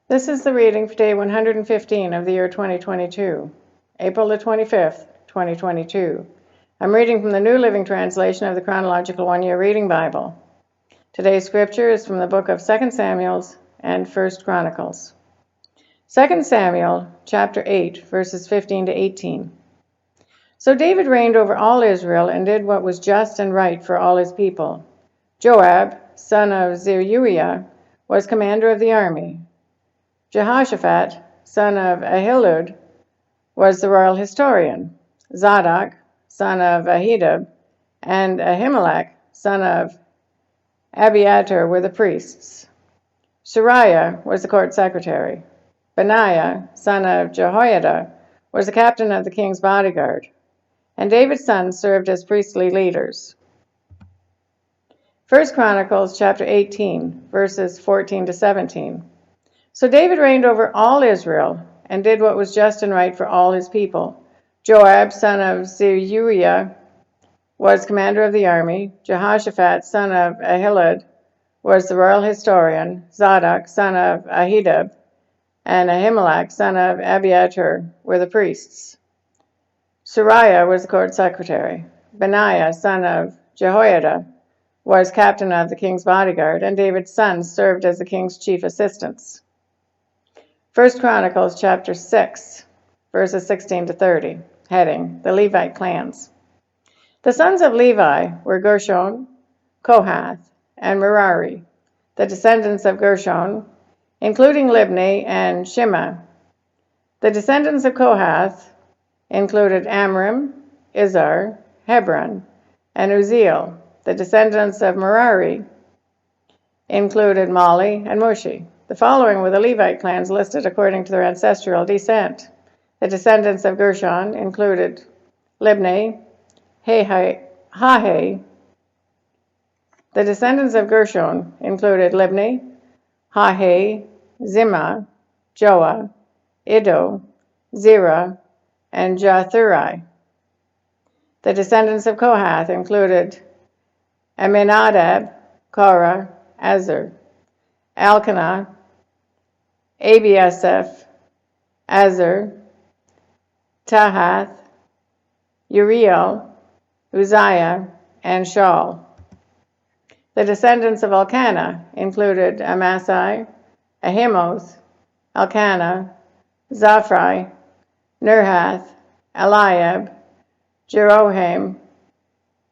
This is the reading for day 115 of the year 2022, April the 25th, 2022. I'm reading from the New Living Translation of the Chronological One-Year Reading Bible. Today's scripture is from the book of 2 Samuel and 1 Chronicles. 2 Samuel, chapter 8, verses 15 to 18. So David reigned over all Israel and did what was just and right for all his people. Joab, son of Zeruiah, was commander of the army. Jehoshaphat, son of Ahilud, was the royal historian. Zadok, son of Ahitub, and Ahimelech, son of Abiatar, were the priests. Sariah was the court secretary. Benaiah, son of Jehoiada, was the captain of the king's bodyguard. And David's sons served as priestly leaders. 1 Chronicles chapter 18, verses 14 to 17. So David reigned over all Israel and did what was just and right for all his people. Joab, son of Zeruiah, was commander of the army. Jehoshaphat, son of Ahilud, was the royal historian. Zadok, son of Ahitub, and Ahimelech, son of Abiatar, were the priests. Sariah was the court secretary. Benaiah, son of Jehoiada, was captain of the king's bodyguard, and David's sons served as the king's chief assistants. 1 Chronicles chapter 6, verses 16 to 30, heading, The Levite Clans. The sons of Levi were Gershon, Kohath, and Merari. The descendants of Gershon, including Libni and Shimei. The descendants of Kohath included Amram, Izhar, Hebron, and Uzziel. The descendants of Merari included Mali and Mushi. The following were the Levite clans listed according to their ancestral descent. The descendants of Gershon included Libni, Hahe. The descendants of Gershon included Libni, Hahe, Zimah, Joah, Iddo, Zerah, and Jathurai. The descendants of Kohath included Aminadab, Korah, Azar, Elkanah, Abiasaph, Azar, Tahath, Uriel, Uzziah, and Shaul. The descendants of Elkanah included Amasai, Ahimoth, Elkanah, Zaphri, Nerhath, Eliab, Jeroham,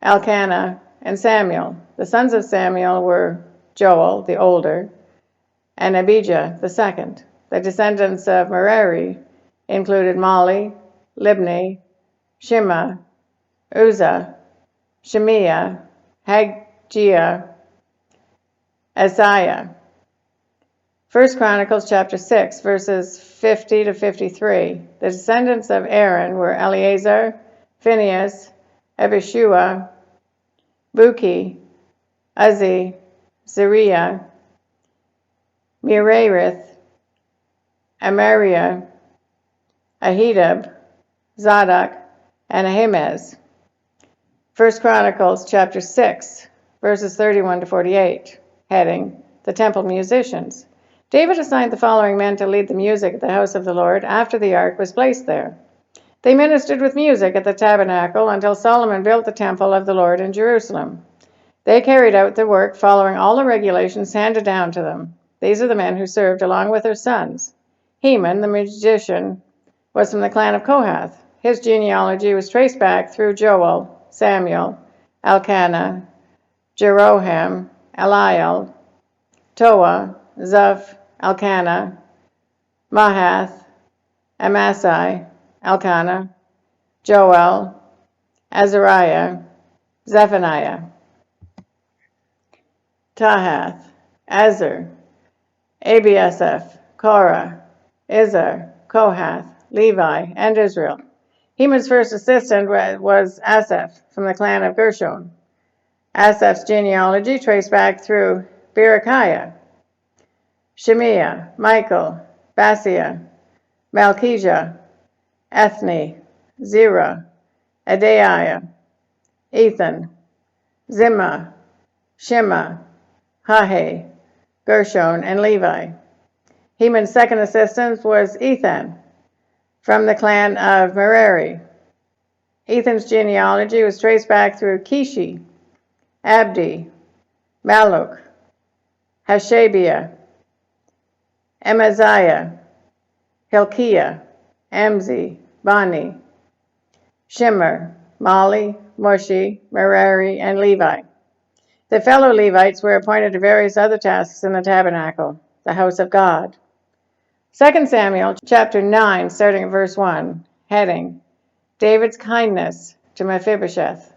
Elkanah, and Samuel. The sons of Samuel were Joel, the older, and Abijah, the second. The descendants of Merari included Mali, Libni, Shimei, Uzzah, Shemiah, Haggiah, Isaiah. 1 Chronicles chapter 6, verses 50 to 53. The descendants of Aaron were Eleazar, Phinehas, Abishua, Buki, Uzzi, Zariah, Merarith, Amariah, Ahitub, Zadok, and Ahimaaz. 1 Chronicles chapter 6, verses 31 to 48, heading, The Temple Musicians. David assigned the following men to lead the music at the house of the Lord after the ark was placed there. They ministered with music at the tabernacle until Solomon built the temple of the Lord in Jerusalem. They carried out their work following all the regulations handed down to them. These are the men who served along with their sons. Heman, the magician, was from the clan of Kohath. His genealogy was traced back through Joel, Samuel, Elkanah, Jeroham, Eliel, Toa, Zuph, Elkanah, Mahath, Amasai, Elkanah, Joel, Azariah, Zephaniah, Tahath, Azar, Abiasaph, Korah, Izhar, Kohath, Levi, and Israel. Heman's first assistant was Asaph from the clan of Gershon. Asaph's genealogy traced back through Berechiah, Shemiah, Michael, Basia, Malchijah, Ethni, Zerah, Adaiah, Ethan, Zimmah, Shema, Hahe, Gershon, and Levi. Heman's second assistant was Ethan, from the clan of Merari. Ethan's genealogy was traced back through Kishi, Abdi, Maluk, Hashabiah, Amaziah, Hilkiah, Amzi, Bani, Shimmer, Mali, Mushi, Merari, and Levi. The fellow Levites were appointed to various other tasks in the tabernacle, the house of God. 2 Samuel chapter 9, starting at verse 1, heading, David's kindness to Mephibosheth.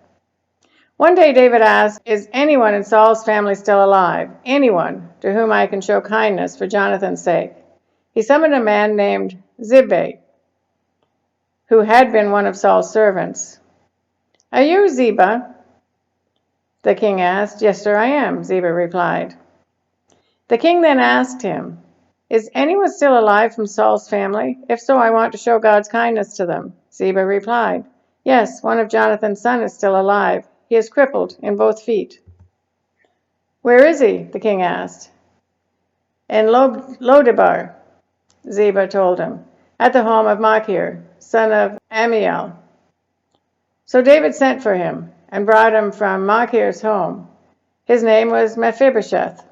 One day David asked, is anyone in Saul's family still alive? Anyone to whom I can show kindness for Jonathan's sake? He summoned a man named Ziba, who had been one of Saul's servants. Are you Ziba? The king asked. Yes, sir, I am, Ziba replied. The king then asked him, is anyone still alive from Saul's family? If so, I want to show God's kindness to them. Ziba replied, yes, one of Jonathan's sons is still alive. He is crippled in both feet. Where is he? The king asked. In Lodebar, Ziba told him, at the home of Machir, son of Amiel. So David sent for him and brought him from Machir's home. His name was Mephibosheth.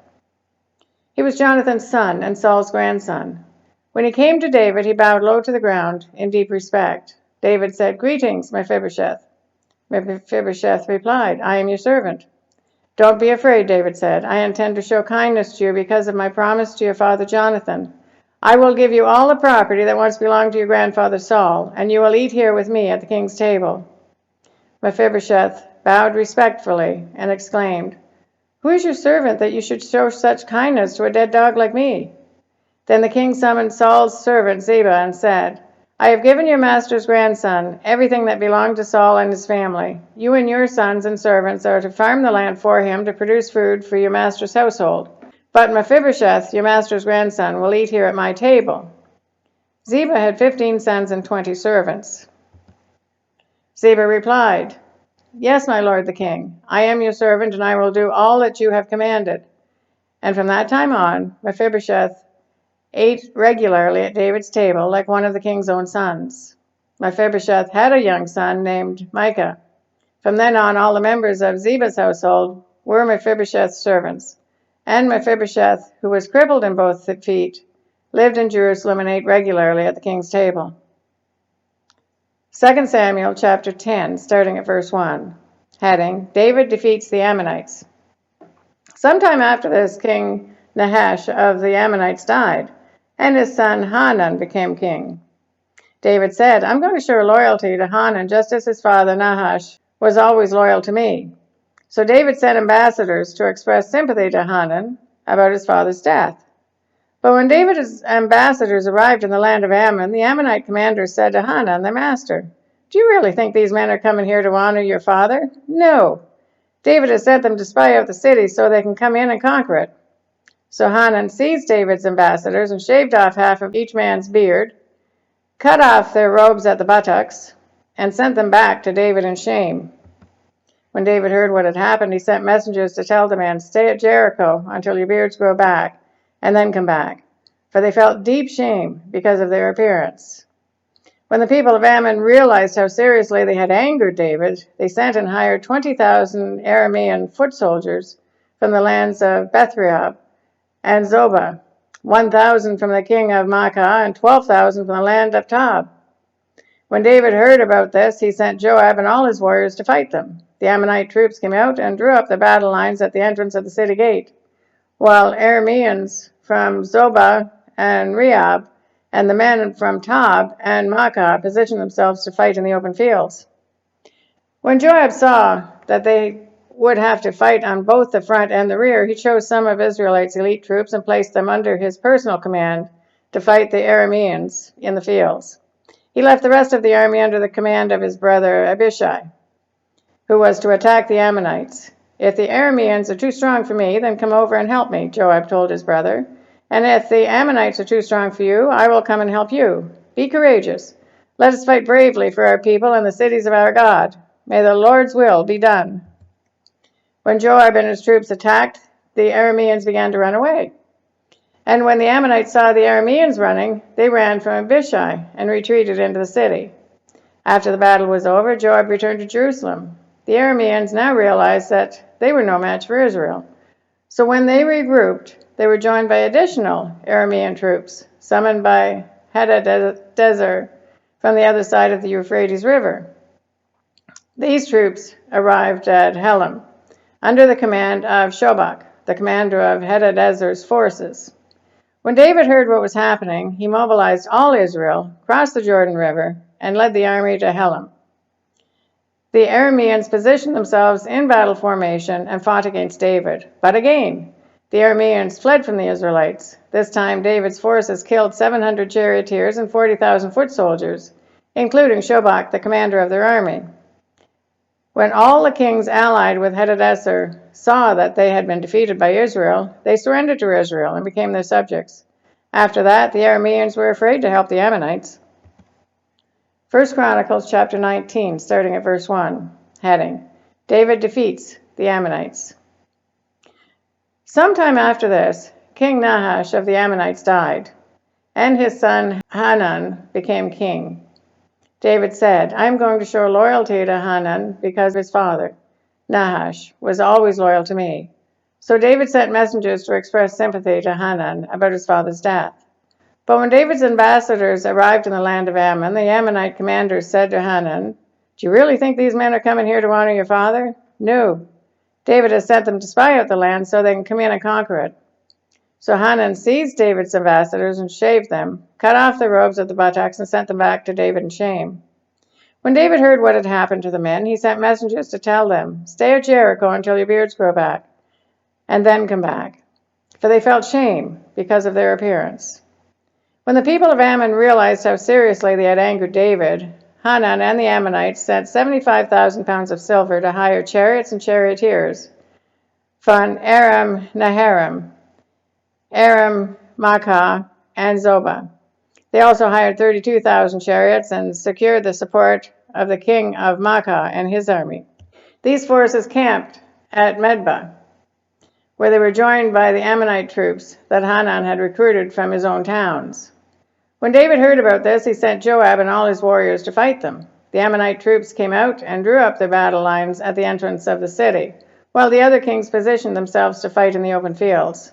He was Jonathan's son and Saul's grandson. When he came to David, he bowed low to the ground in deep respect. David said, greetings, Mephibosheth. Mephibosheth replied, I am your servant. Don't be afraid, David said. I intend to show kindness to you because of my promise to your father Jonathan. I will give you all the property that once belonged to your grandfather Saul, and you will eat here with me at the king's table. Mephibosheth bowed respectfully and exclaimed, who is your servant that you should show such kindness to a dead dog like me? Then the king summoned Saul's servant Ziba and said, I have given your master's grandson everything that belonged to Saul and his family. You and your sons and servants are to farm the land for him to produce food for your master's household. But Mephibosheth, your master's grandson, will eat here at my table. Ziba had 15 sons and 20 servants. Ziba replied, yes, my lord the king, I am your servant, and I will do all that you have commanded. And from that time on, Mephibosheth ate regularly at David's table like one of the king's own sons. Mephibosheth had a young son named Micah. From then on, all the members of Ziba's household were Mephibosheth's servants. And Mephibosheth, who was crippled in both feet, lived in Jerusalem and ate regularly at the king's table. 2 Samuel chapter 10, starting at verse 1, heading, David defeats the Ammonites. Sometime after this, King Nahash of the Ammonites died, and his son Hanan became king. David said, I'm going to show loyalty to Hanan just as his father Nahash was always loyal to me. So David sent ambassadors to express sympathy to Hanan about his father's death. But when David's ambassadors arrived in the land of Ammon, the Ammonite commanders said to Hanan, their master, do you really think these men are coming here to honor your father? No. David has sent them to spy out the city so they can come in and conquer it. So Hanan seized David's ambassadors and shaved off half of each man's beard, cut off their robes at the buttocks, and sent them back to David in shame. When David heard what had happened, he sent messengers to tell the men, stay at Jericho until your beards grow back, and then come back, for they felt deep shame because of their appearance. When the people of Ammon realized how seriously they had angered David, they sent and hired 20,000 Aramean foot soldiers from the lands of Bethrehob and Zobah, 1,000 from the king of Maacah, and 12,000 from the land of Tob. When David heard about this, he sent Joab and all his warriors to fight them. The Ammonite troops came out and drew up the battle lines at the entrance of the city gate, while Arameans from Zobah and Rehob and the men from Tob and Maacah positioned themselves to fight in the open fields. When Joab saw that they would have to fight on both the front and the rear, he chose some of Israelites' elite troops and placed them under his personal command to fight the Arameans in the fields. He left the rest of the army under the command of his brother Abishai, who was to attack the Ammonites. If the Arameans are too strong for me, then come over and help me, Joab told his brother. And if the Ammonites are too strong for you, I will come and help you. Be courageous. Let us fight bravely for our people and the cities of our God. May the Lord's will be done. When Joab and his troops attacked, the Arameans began to run away. And when the Ammonites saw the Arameans running, they ran from Abishai and retreated into the city. After the battle was over, Joab returned to Jerusalem. The Arameans now realized that they were no match for Israel. So when they regrouped, they were joined by additional Aramean troops, summoned by Hadadezer from the other side of the Euphrates River. These troops arrived at Helam, under the command of Shobach, the commander of Hadadezer's forces. When David heard what was happening, he mobilized all Israel, crossed the Jordan River, and led the army to Helam. The Arameans positioned themselves in battle formation and fought against David. But again, the Arameans fled from the Israelites. This time, David's forces killed 700 charioteers and 40,000 foot soldiers, including Shobach, the commander of their army. When all the kings allied with Hadadezer saw that they had been defeated by Israel, they surrendered to Israel and became their subjects. After that, the Arameans were afraid to help the Ammonites. 1 Chronicles chapter 19, starting at verse 1, heading, David defeats the Ammonites. Sometime after this, King Nahash of the Ammonites died, and his son Hanun became king. David said, I am going to show loyalty to Hanun because his father, Nahash, was always loyal to me. So David sent messengers to express sympathy to Hanun about his father's death. But when David's ambassadors arrived in the land of Ammon, the Ammonite commanders said to Hanun, do you really think these men are coming here to honor your father? No. David has sent them to spy out the land so they can come in and conquer it. So Hanun seized David's ambassadors and shaved them, cut off their robes at the buttocks, and sent them back to David in shame. When David heard what had happened to the men, he sent messengers to tell them, stay at Jericho until your beards grow back, and then come back. For they felt shame because of their appearance. When the people of Ammon realized how seriously they had angered David, Hanun and the Ammonites sent 75,000 pounds of silver to hire chariots and charioteers from Aram Naharaim, Aram Maacah, and Zobah. They also hired 32,000 chariots and secured the support of the king of Maacah and his army. These forces camped at Medbah, where they were joined by the Ammonite troops that Hanun had recruited from his own towns. When David heard about this, he sent Joab and all his warriors to fight them. The Ammonite troops came out and drew up their battle lines at the entrance of the city, while the other kings positioned themselves to fight in the open fields.